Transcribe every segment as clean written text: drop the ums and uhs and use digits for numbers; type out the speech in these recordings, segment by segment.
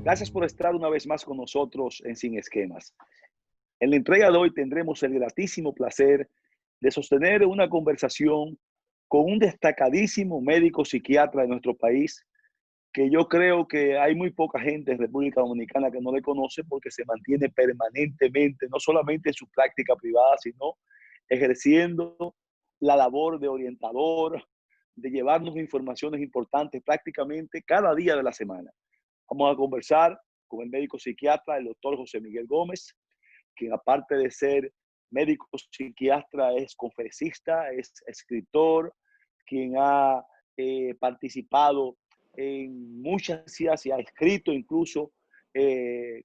Gracias por estar una vez más con nosotros en Sin Esquemas. En la entrega de hoy tendremos el gratísimo placer de sostener una conversación con un destacadísimo médico psiquiatra de nuestro país, que yo creo que hay muy poca gente en República Dominicana que no le conoce porque se mantiene permanentemente, no solamente en su práctica privada, sino ejerciendo la labor de orientador, de llevarnos informaciones importantes prácticamente cada día de la semana. Vamos a conversar con el médico psiquiatra, el doctor José Miguel Gómez, quien aparte de ser médico psiquiatra es conferencista, es escritor, quien ha participado en muchas ciencias y ha escrito incluso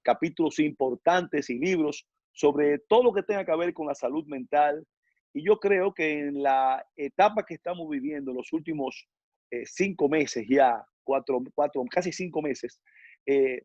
capítulos importantes y libros sobre todo lo que tenga que ver con la salud mental. Y yo creo que en la etapa que estamos viviendo, los últimos 5 meses ya, casi 5 meses, eh,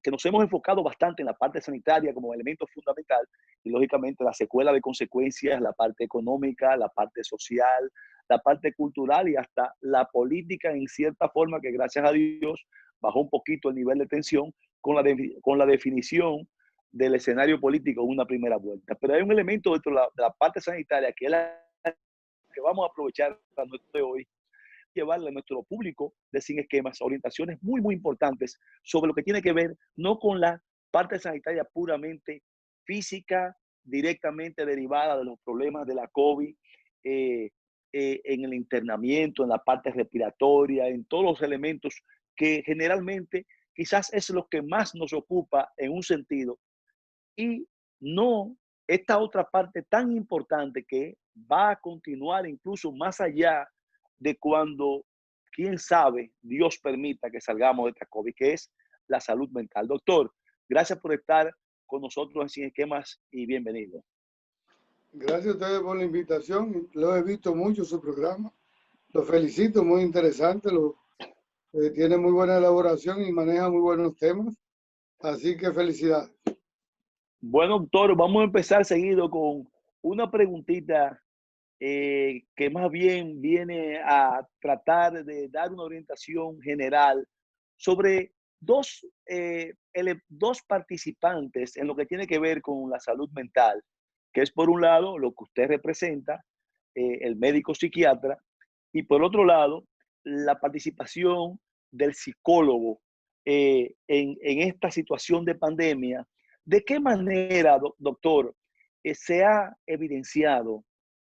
que nos hemos enfocado bastante en la parte sanitaria como elemento fundamental y lógicamente la secuela de consecuencias, la parte económica, la parte social, la parte cultural y hasta la política en cierta forma que gracias a Dios bajó un poquito el nivel de tensión con la definición del escenario político en una primera vuelta. Pero hay un elemento dentro de la parte sanitaria que es la que vamos a aprovechar la noche de hoy, llevarle a nuestro público de Sin Esquemas orientaciones muy importantes sobre lo que tiene que ver no con la parte sanitaria puramente física, directamente derivada de los problemas de la COVID, en el internamiento, en la parte respiratoria, en todos los elementos que generalmente quizás es lo que más nos ocupa en un sentido, y no esta otra parte tan importante que va a continuar incluso más allá de cuando, quién sabe, Dios permita que salgamos de esta COVID, que es la salud mental. Doctor, gracias por estar con nosotros en Sin Esquemas y bienvenido. Gracias a ustedes por la invitación. Lo he visto mucho su programa. Lo felicito, muy interesante. Tiene muy buena elaboración y maneja muy buenos temas. Así que felicidades. Bueno, doctor, vamos a empezar seguido con una preguntita que más bien viene a tratar de dar una orientación general sobre dos participantes en lo que tiene que ver con la salud mental, que es por un lado lo que usted representa, el médico psiquiatra, y por otro lado la participación del psicólogo en esta situación de pandemia. ¿De qué manera, doctor, se ha evidenciado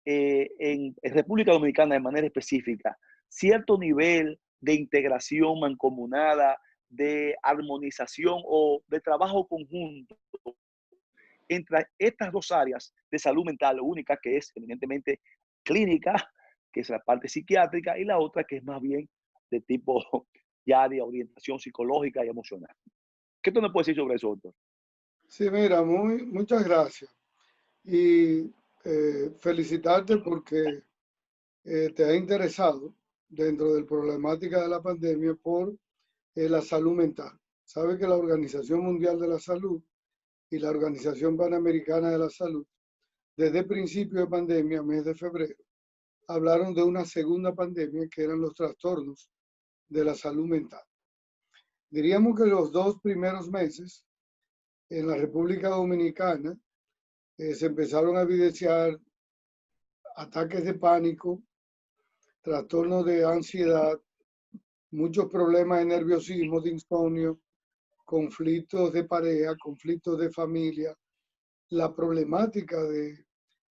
en República Dominicana de manera específica cierto nivel de integración mancomunada, de armonización o de trabajo conjunto entre estas dos áreas de salud mental, única que es evidentemente clínica, que es la parte psiquiátrica, y la otra que es más bien de tipo ya de orientación psicológica y emocional? ¿Qué tú me puedes decir sobre eso, doctor? Sí, mira, muchas gracias. Y felicitarte porque te ha interesado dentro de la problemática de la pandemia por la salud mental. Sabe que la Organización Mundial de la Salud y la Organización Panamericana de la Salud, desde el principio de pandemia, mes de febrero, hablaron de una segunda pandemia que eran los trastornos de la salud mental. Diríamos que los 2 primeros meses en la República Dominicana se empezaron a evidenciar ataques de pánico, trastornos de ansiedad, muchos problemas de nerviosismo, de insomnio, conflictos de pareja, conflictos de familia, la problemática de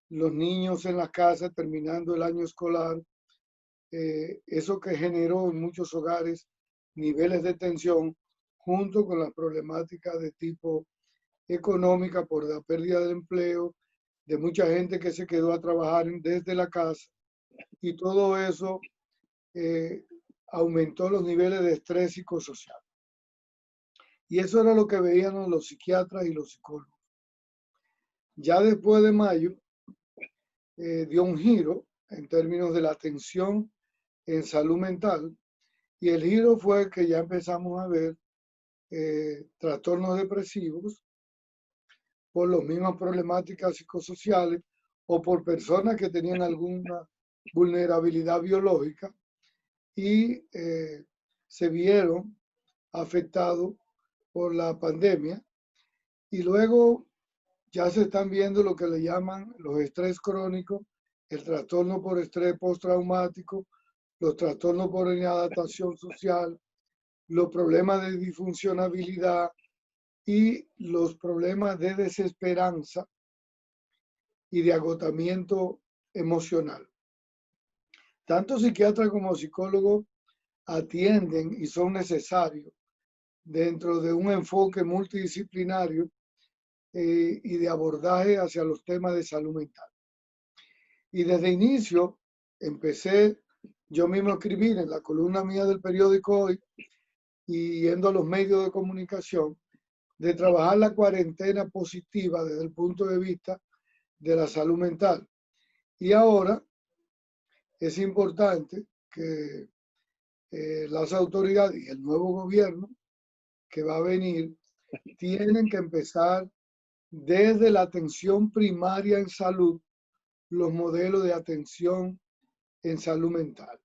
los niños en las casas terminando el año escolar, eso que generó en muchos hogares niveles de tensión junto con las problemáticas de tipo económica por la pérdida de empleo, de mucha gente que se quedó a trabajar desde la casa, y todo eso aumentó los niveles de estrés psicosocial. Y eso era lo que veían los psiquiatras y los psicólogos. Ya después de mayo dio un giro en términos de la atención en salud mental, y el giro fue que ya empezamos a ver trastornos depresivos por las mismas problemáticas psicosociales o por personas que tenían alguna vulnerabilidad biológica y se vieron afectados por la pandemia y luego ya se están viendo lo que le llaman los estrés crónicos, el trastorno por estrés postraumático, los trastornos por inadaptación social, los problemas de disfuncionabilidad y los problemas de desesperanza y de agotamiento emocional. Tanto psiquiatras como psicólogos atienden y son necesarios dentro de un enfoque multidisciplinario y de abordaje hacia los temas de salud mental. Y desde inicio empecé yo mismo a escribir en la columna mía del periódico Hoy y yendo a los medios de comunicación de trabajar la cuarentena positiva desde el punto de vista de la salud mental. Y ahora es importante que las autoridades y el nuevo gobierno que va a venir tienen que empezar desde la atención primaria en salud, los modelos de atención en salud mental.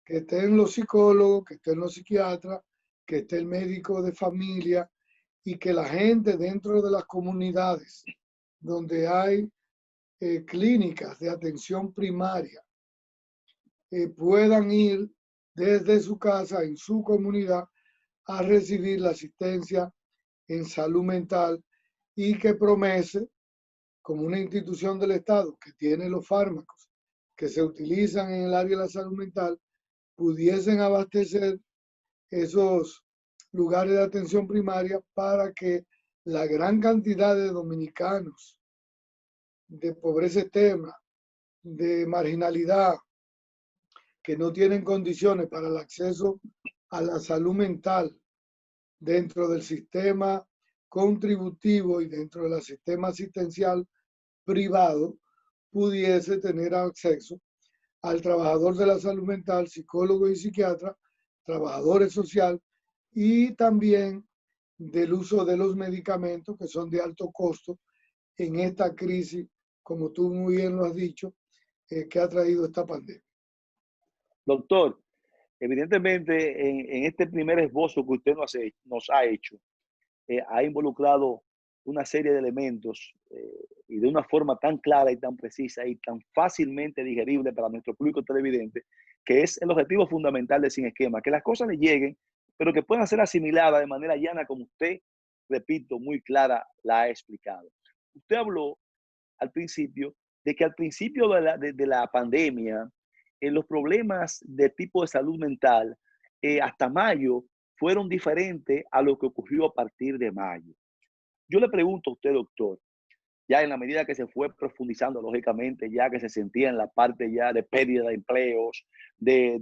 Que estén los psicólogos, que estén los psiquiatras, que esté el médico de familia y que la gente dentro de las comunidades donde hay clínicas de atención primaria puedan ir desde su casa, en su comunidad, a recibir la asistencia en salud mental y que Promese, como una institución del Estado que tiene los fármacos que se utilizan en el área de la salud mental, pudiesen abastecer esos lugares de atención primaria para que la gran cantidad de dominicanos de pobreza extrema, de marginalidad, que no tienen condiciones para el acceso a la salud mental dentro del sistema contributivo y dentro del sistema asistencial privado, pudiese tener acceso al trabajador de la salud mental, psicólogo y psiquiatra, trabajadores sociales y también del uso de los medicamentos que son de alto costo en esta crisis, como tú muy bien lo has dicho, que ha traído esta pandemia. Doctor, evidentemente en este primer esbozo que usted nos ha hecho, ha involucrado una serie de elementos y de una forma tan clara y tan precisa y tan fácilmente digerible para nuestro público televidente, que es el objetivo fundamental de Sin Esquema, que las cosas le lleguen, pero que puedan ser asimiladas de manera llana, como usted, repito, muy clara la ha explicado. Usted habló al principio de que al principio de la pandemia, los problemas de tipo de salud mental hasta mayo fueron diferentes a lo que ocurrió a partir de mayo. Yo le pregunto a usted, doctor, ya en la medida que se fue profundizando, lógicamente, ya que se sentía en la parte ya de pérdida de empleos, de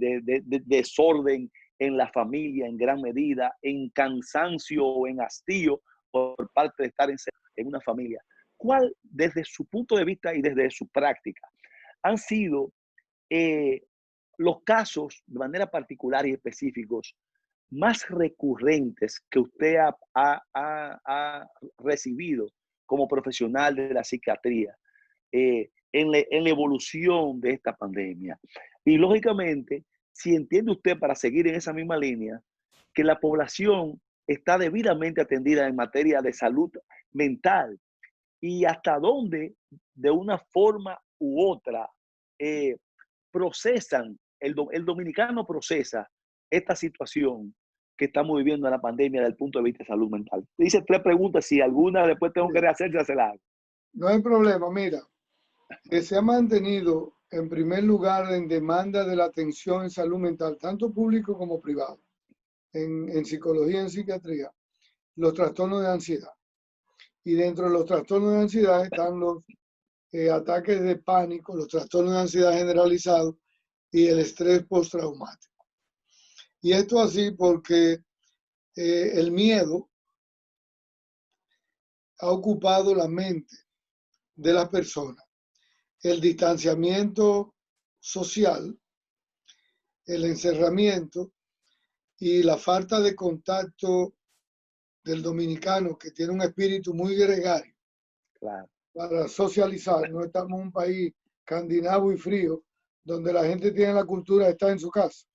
desorden en la familia en gran medida, en cansancio o en hastío por parte de estar en una familia. ¿Cuál, desde su punto de vista y desde su práctica, han sido los casos de manera particular y específicos más recurrentes que usted ha recibido como profesional de la psiquiatría en la evolución de esta pandemia? Y lógicamente, si entiende usted, para seguir en esa misma línea, que la población está debidamente atendida en materia de salud mental y hasta dónde, de una forma u otra, procesan, el dominicano procesa esta situación que estamos viviendo en la pandemia desde el punto de vista de salud mental. Dice 3 preguntas, si alguna después tengo que rehacerse, se la hago. No hay problema, mira, que se ha mantenido en primer lugar en demanda de la atención en salud mental, tanto público como privado, en psicología y en psiquiatría, los trastornos de ansiedad. Y dentro de los trastornos de ansiedad están los ataques de pánico, los trastornos de ansiedad generalizados y el estrés postraumático. Y esto así porque el miedo ha ocupado la mente de las personas. El distanciamiento social, el encerramiento y la falta de contacto del dominicano, que tiene un espíritu muy gregario, claro, para socializar. No estamos en un país escandinavo y frío, donde la gente tiene la cultura de estar en su casa.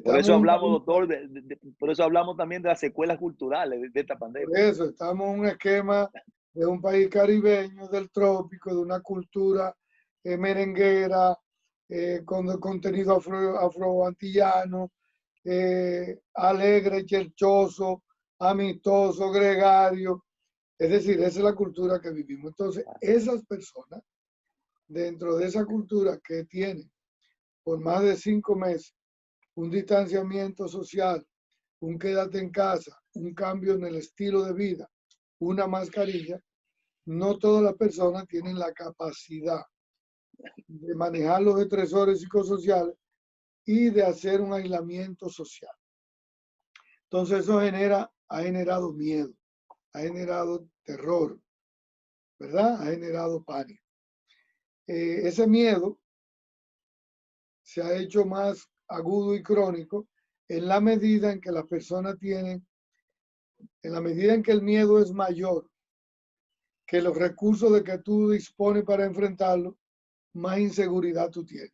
Por eso Estamos en un hablamos, país, doctor, por eso hablamos también de las secuelas culturales de esta por pandemia. eso, estamos en un esquema de un país caribeño, del trópico, de una cultura merenguera, con contenido afroantillano, alegre, cherchoso, amistoso, gregario. Es decir, esa es la cultura que vivimos. Entonces, esas personas, dentro de esa cultura que tienen por más de 5 meses un distanciamiento social, un quédate en casa, un cambio en el estilo de vida, una mascarilla, no todas las personas tienen la capacidad de manejar los estresores psicosociales y de hacer un aislamiento social. Entonces eso ha generado miedo, ha generado terror, ¿verdad? Ha generado pánico. Ese miedo se ha hecho más agudo y crónico en la medida en que las personas tienen, en la medida en que el miedo es mayor que los recursos de que tú dispones para enfrentarlo, más inseguridad tú tienes,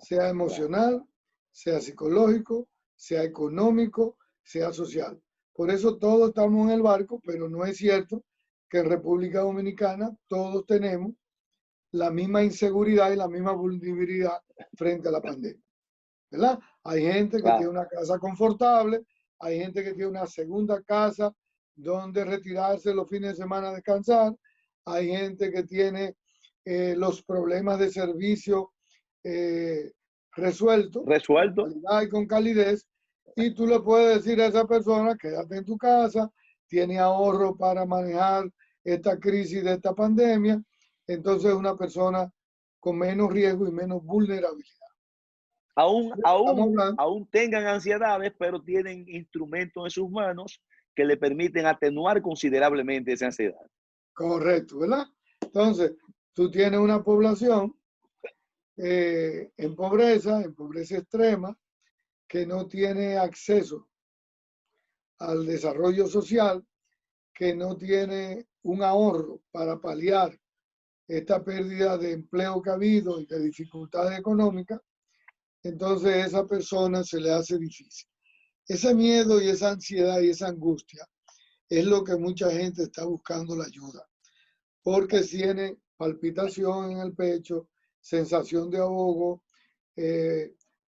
sea emocional, sea psicológico, sea económico, sea social. Por eso todos estamos en el barco, pero no es cierto que en República Dominicana todos tenemos la misma inseguridad y la misma vulnerabilidad frente a la pandemia, ¿verdad? Hay gente que tiene una casa confortable, hay gente que tiene una segunda casa donde retirarse los fines de semana a descansar, hay gente que tiene los problemas de servicio resueltos con Resuelto. calidad y con calidez, y tú le puedes decir a esa persona, quédate en tu casa, tiene ahorro para manejar esta crisis de esta pandemia, entonces es una persona con menos riesgo y menos vulnerabilidad. Aún tengan ansiedades, pero tienen instrumentos en sus manos que le permiten atenuar considerablemente esa ansiedad. Correcto, ¿verdad? Entonces, tú tienes una población en pobreza extrema, que no tiene acceso al desarrollo social, que no tiene un ahorro para paliar esta pérdida de empleo que ha habido y de dificultades económicas, entonces a esa persona se le hace difícil. Ese miedo y esa ansiedad y esa angustia es lo que mucha gente está buscando la ayuda, porque tiene palpitación en el pecho, sensación de ahogo,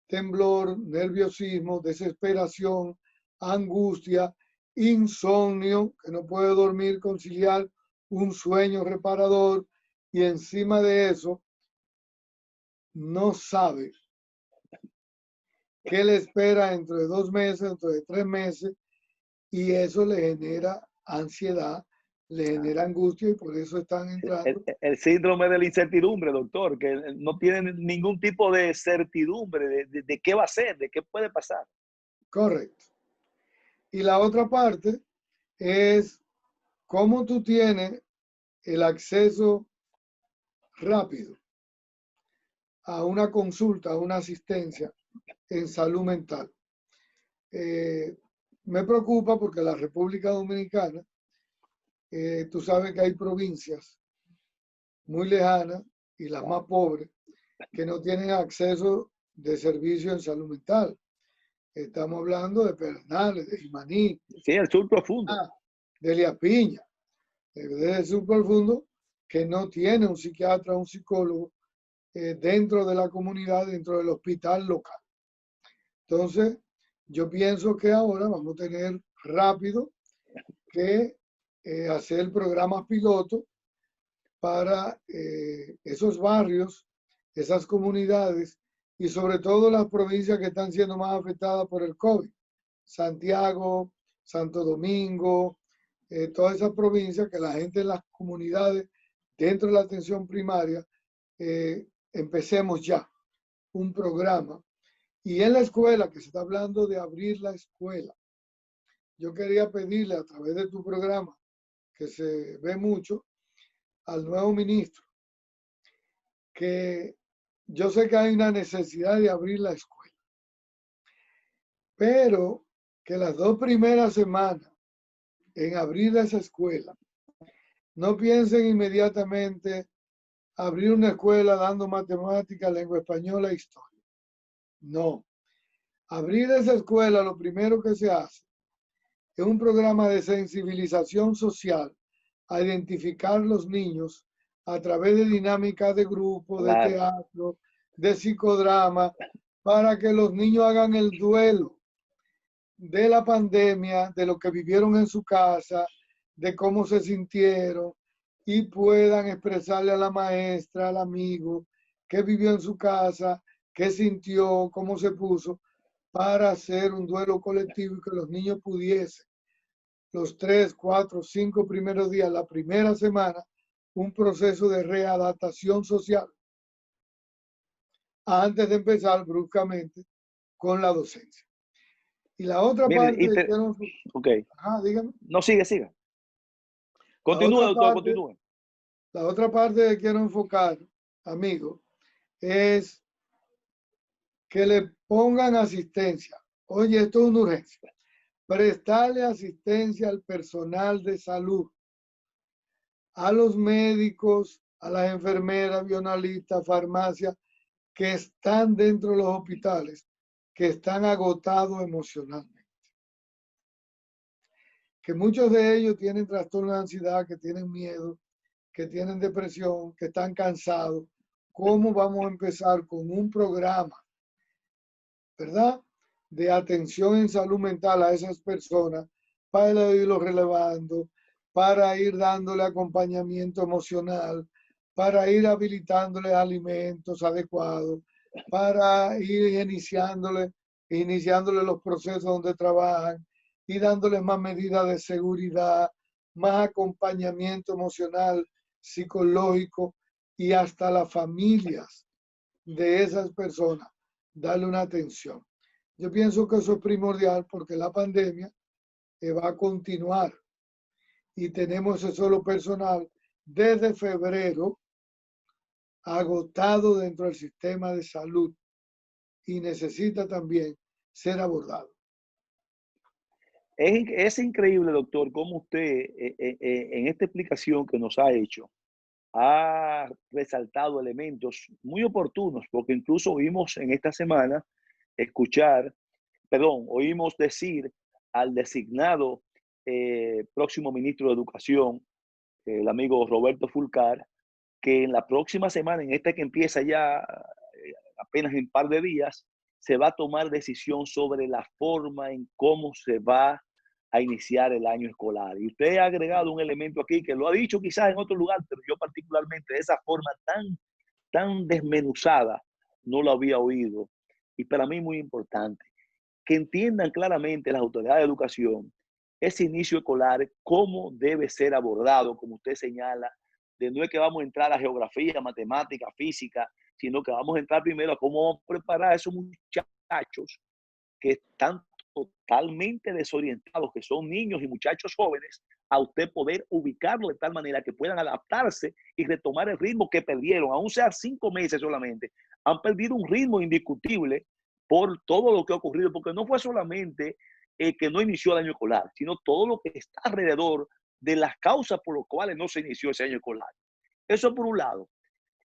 temblor, nerviosismo, desesperación, angustia, insomnio, que no puede dormir, conciliar un sueño reparador, y encima de eso no sabe qué le espera dentro de 2 meses, dentro de 3 meses, y eso le genera ansiedad, le genera angustia, y por eso están entrando. El síndrome de la incertidumbre, doctor, que no tienen ningún tipo de certidumbre de qué va a ser, de qué puede pasar. Correcto. Y la otra parte es cómo tú tienes el acceso rápido a una consulta, a una asistencia en salud mental. Me preocupa porque la República Dominicana, tú sabes que hay provincias muy lejanas y las más pobres que no tienen acceso de servicio en salud mental. Estamos hablando de Pedernales, de Jimaní, Sí, el sur profundo. de Elías Piña, de sur profundo, que no tiene un psiquiatra o un psicólogo dentro de la comunidad, dentro del hospital local. Entonces, yo pienso que ahora vamos a tener rápido que hacer programas pilotos para esos barrios, esas comunidades y sobre todo las provincias que están siendo más afectadas por el COVID. Santiago, Santo Domingo, todas esas provincias que la gente en las comunidades dentro de la atención primaria empecemos ya un programa. Y en la escuela, que se está hablando de abrir la escuela, yo quería pedirle a través de tu programa, que se ve mucho, al nuevo ministro, que yo sé que hay una necesidad de abrir la escuela, pero que las 2 primeras semanas en abrir esa escuela, no piensen inmediatamente abrir una escuela dando matemáticas, lengua española e historia. No. Abrir esa escuela, lo primero que se hace es un programa de sensibilización social a identificar los niños a través de dinámicas de grupo, de Claro, teatro, de psicodrama, para que los niños hagan el duelo de la pandemia, de lo que vivieron en su casa, de cómo se sintieron y puedan expresarle a la maestra, al amigo, qué vivió en su casa, qué sintió, cómo se puso, para hacer un duelo colectivo y que los niños pudiesen los 3, 4, 5 primeros días, la primera semana, un proceso de readaptación social antes de empezar bruscamente con la docencia. Y la otra mire, parte que quiero, ok, dígame, no siga. la Continúe, otra doctor, parte, continúe. la otra parte que quiero enfocar, amigo, es que le pongan asistencia. Oye, esto es una urgencia. Prestarle asistencia al personal de salud, a los médicos, a las enfermeras, bionalistas, farmacias, que están dentro de los hospitales, que están agotados emocionalmente. Que muchos de ellos tienen trastorno de ansiedad, que tienen miedo, que tienen depresión, que están cansados. ¿Cómo vamos a empezar con un programa, verdad, de atención en salud mental a esas personas para irlos relevando, para ir dándole acompañamiento emocional, para ir habilitándoles alimentos adecuados, para ir iniciándole los procesos donde trabajan y dándoles más medidas de seguridad, más acompañamiento emocional, psicológico y hasta las familias de esas personas, darle una atención. Yo pienso que eso es primordial porque la pandemia va a continuar y tenemos ese solo personal desde febrero agotado dentro del sistema de salud y necesita también ser abordado. Es increíble, doctor, cómo usted en esta explicación que nos ha hecho ha resaltado elementos muy oportunos, porque incluso oímos en esta semana oímos decir al designado próximo ministro de Educación, el amigo Roberto Fulcar, que en la próxima semana, en esta que empieza ya apenas en un par de días, se va a tomar decisión sobre la forma en cómo se va a iniciar el año escolar. Y usted ha agregado un elemento aquí que lo ha dicho quizás en otro lugar, pero yo particularmente de esa forma tan desmenuzada no lo había oído. Y para mí muy importante, que entiendan claramente las autoridades de educación ese inicio escolar, cómo debe ser abordado, como usted señala, de no es que vamos a entrar a geografía, matemática, física, sino que vamos a entrar primero a cómo vamos a preparar a esos muchachos que están totalmente desorientados, que son niños y muchachos jóvenes, a usted poder ubicarlo de tal manera que puedan adaptarse y retomar el ritmo que perdieron, aún sea 5 meses solamente, han perdido un ritmo indiscutible por todo lo que ha ocurrido, porque no fue solamente que no inició el año escolar, sino todo lo que está alrededor de las causas por las cuales no se inició ese año escolar. Eso por un lado.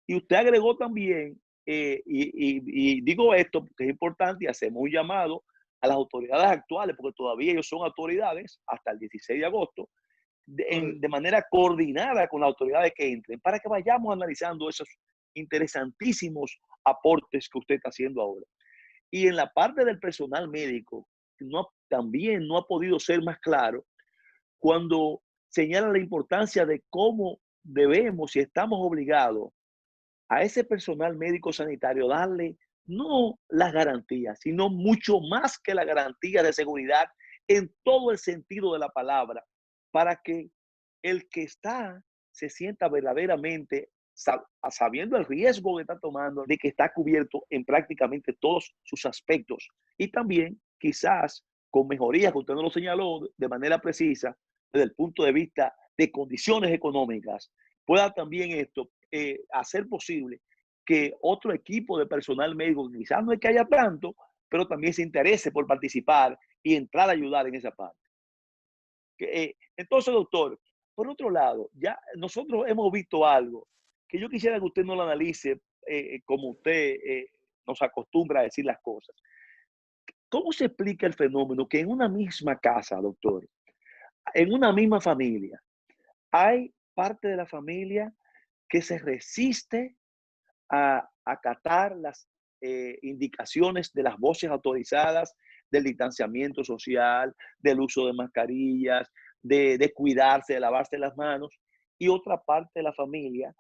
Y usted agregó también, y digo esto porque es importante y hacemos un llamado a las autoridades actuales, porque todavía ellos son autoridades hasta el 16 de agosto, de manera coordinada con las autoridades que entren, para que vayamos analizando esos interesantísimos aportes que usted está haciendo ahora. Y en la parte del personal médico, también no ha podido ser más claro cuando señala la importancia de cómo debemos y estamos obligados a ese personal médico sanitario darle no las garantías, sino mucho más que la garantía de seguridad en todo el sentido de la palabra, para que el que está se sienta verdaderamente sabiendo el riesgo que está tomando, de que está cubierto en prácticamente todos sus aspectos. Y también quizás con mejorías que usted no lo señaló de manera precisa desde el punto de vista de condiciones económicas, pueda también esto hacer posible que otro equipo de personal médico, quizás no es que haya tanto, pero también se interese por participar y entrar a ayudar en esa parte. Entonces, doctor, por otro lado, ya nosotros hemos visto algo que yo quisiera que usted no lo analice como usted nos acostumbra a decir las cosas. ¿Cómo se explica el fenómeno que en una misma casa, doctor, en una misma familia, hay parte de la familia que se resiste a acatar las indicaciones de las voces autorizadas del distanciamiento social, del uso de mascarillas, de cuidarse, de lavarse las manos, y otra parte de la familia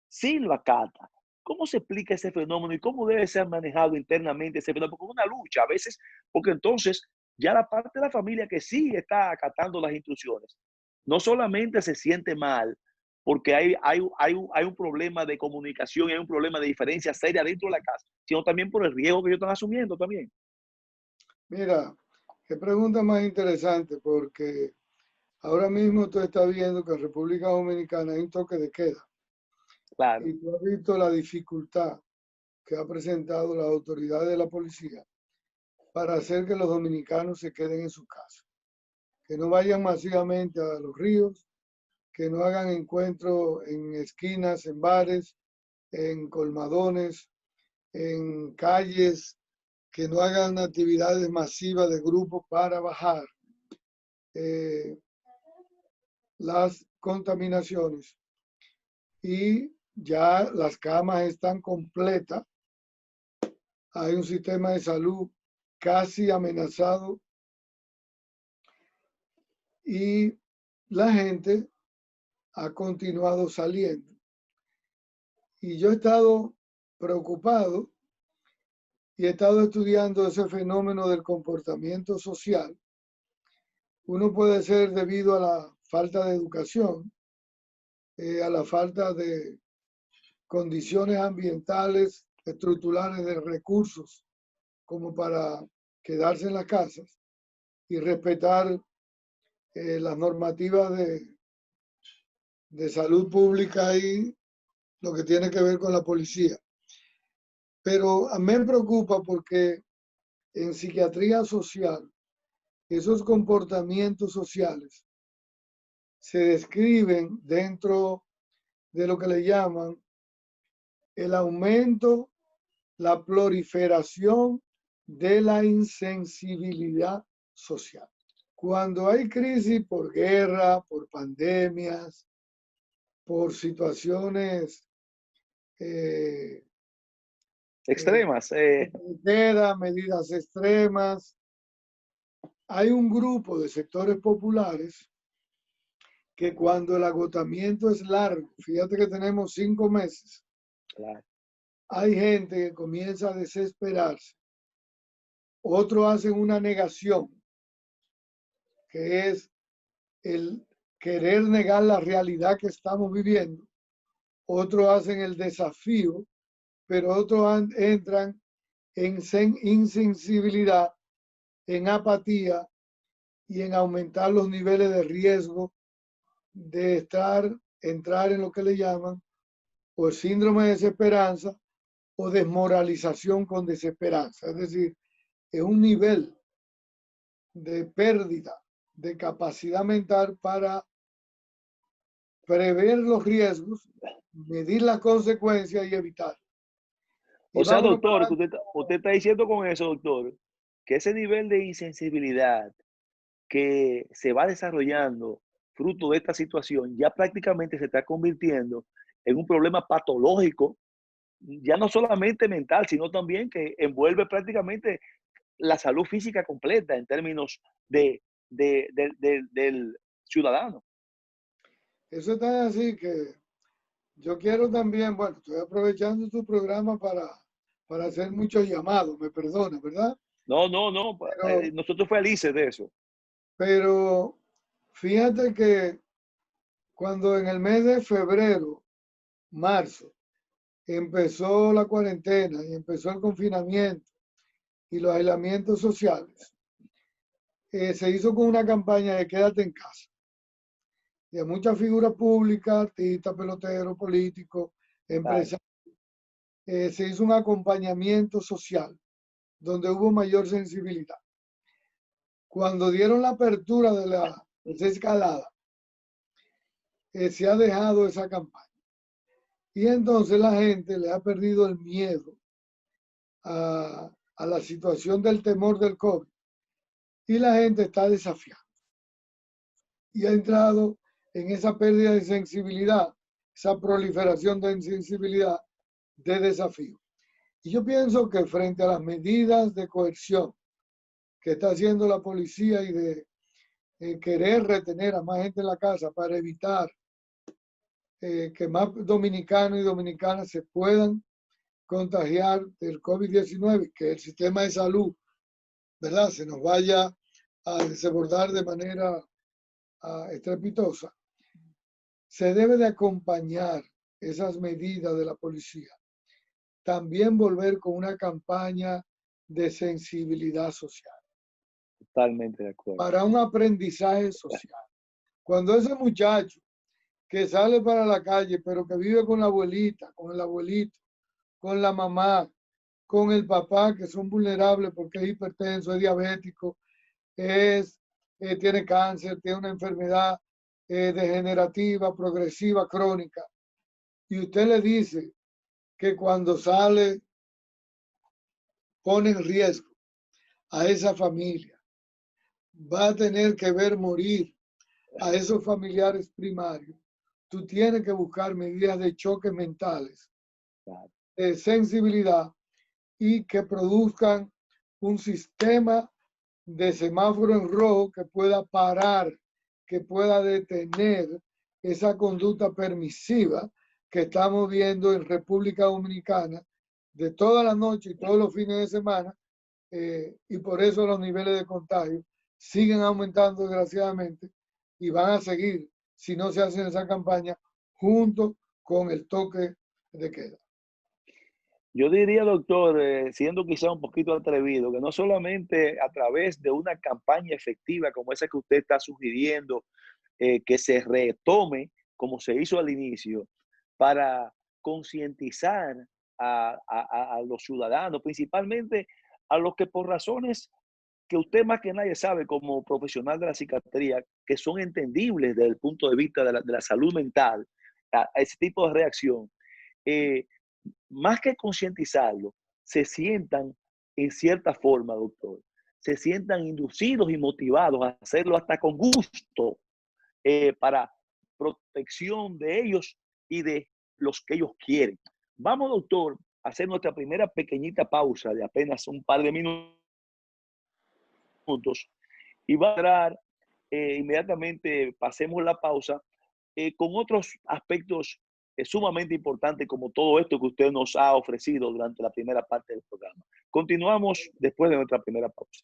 sí lo acata? ¿Cómo se explica ese fenómeno y cómo debe ser manejado internamente ese fenómeno? Porque es una lucha a veces, porque entonces ya la parte de la familia que sí está acatando las instrucciones, no solamente se siente mal porque hay un problema de comunicación y hay un problema de diferencia seria dentro de la casa, sino también por el riesgo que ellos están asumiendo también. Mira, qué pregunta más interesante, porque ahora mismo tú estás viendo que en República Dominicana hay un toque de queda Claro, y tú has visto la dificultad que ha presentado la autoridad de la policía para hacer que los dominicanos se queden en su casa, que no vayan masivamente a los ríos, que no hagan encuentros en esquinas, en bares, en colmadones, en calles, que no hagan actividades masivas de grupos para bajar eh, las contaminaciones. Y ya las camas están completas, hay un sistema de salud casi amenazado y la gente ha continuado saliendo. Y yo he estado preocupado y he estado estudiando ese fenómeno del comportamiento social. Uno puede ser debido a la falta de educación, a la falta de condiciones ambientales, estructurales, de recursos como para quedarse en las casas y respetar las normativas de salud pública y lo que tiene que ver con la policía. Pero a mí me preocupa porque en psiquiatría social, esos comportamientos sociales se describen dentro de lo que le llaman el aumento, la proliferación de la insensibilidad social. Cuando hay crisis por guerra, por pandemias, por situaciones eh, extremas. queda, medidas extremas. Hay un grupo de sectores populares que cuando el agotamiento es largo, fíjate que tenemos 5 meses, Claro. hay gente que comienza a desesperarse. Otros hacen una negación, que es el querer negar la realidad que estamos viviendo. Otros hacen el desafío, pero otros entran en insensibilidad, en apatía y en aumentar los niveles de riesgo de entrar en lo que le llaman o síndrome de desesperanza o desmoralización con desesperanza. Es decir, es un nivel de pérdida de capacidad mental para prever los riesgos, medir las consecuencias y evitar. Y O sea, vámonos doctor, para que usted está diciendo con eso, doctor, que ese nivel de insensibilidad que se va desarrollando fruto de esta situación ya prácticamente se está convirtiendo en un problema patológico, ya no solamente mental, sino también que envuelve prácticamente la salud física completa en términos del ciudadano. eso está así que yo quiero también, bueno, estoy aprovechando tu programa para hacer muchos llamados, me perdona, ¿verdad? No, no, no, Pero, nosotros felices de eso. pero fíjate que cuando en el mes de febrero, marzo, empezó la cuarentena y empezó el confinamiento y los aislamientos sociales, se hizo con una campaña de quédate en casa. Y a muchas figuras públicas, artistas, peloteros, políticos, Claro. empresarios, se hizo un acompañamiento social donde hubo mayor sensibilidad. Cuando dieron la apertura de la desescalada, se ha dejado esa campaña. Y entonces la gente le ha perdido el miedo a a la situación del temor del COVID y la gente está desafiando y ha entrado en esa pérdida de sensibilidad, esa proliferación de insensibilidad de desafío. Y yo pienso que frente a las medidas de coerción que está haciendo la policía y de querer retener a más gente en la casa para evitar que más dominicanos y dominicanas se puedan contagiar del COVID-19, que el sistema de salud, ¿verdad?, se nos vaya a desbordar de manera estrepitosa, se debe de acompañar esas medidas de la policía. También volver con una campaña de sensibilidad social. Totalmente de acuerdo. Para un aprendizaje social. Cuando ese muchacho que sale para la calle, pero que vive con la abuelita, con el abuelito, con la mamá, con el papá, que son vulnerables porque es hipertenso, es diabético, tiene cáncer, tiene una enfermedad degenerativa, progresiva, crónica, y usted le dice que cuando sale pone en riesgo a esa familia, va a tener que ver morir a esos familiares primarios, tú tienes que buscar medidas de choque mentales, de sensibilidad, y que produzcan un sistema de semáforo en rojo que pueda parar, que pueda detener esa conducta permisiva que estamos viendo en República Dominicana de toda la noche y todos los fines de semana, y por eso los niveles de contagio siguen aumentando desgraciadamente y van a seguir si no se hace esa campaña junto con el toque de queda. Yo diría, doctor, siendo quizá un poquito atrevido, que no solamente a través de una campaña efectiva como esa que usted está sugiriendo, que se retome como se hizo al inicio, para concientizar a los ciudadanos, principalmente a los que por razones que usted más que nadie sabe como profesional de la psiquiatría, que son entendibles desde el punto de vista de la salud mental, a ese tipo de reacción. Eh, Más que concientizarlo, se sientan en cierta forma, doctor, se sientan inducidos y motivados a hacerlo hasta con gusto, para protección de ellos y de los que ellos quieren. Vamos, doctor, a hacer nuestra primera pequeñita pausa de apenas un par de minutos y va a entrar, inmediatamente pasemos la pausa, con otros aspectos sumamente importantes como todo esto que usted nos ha ofrecido durante la primera parte del programa. Continuamos después de nuestra primera pausa.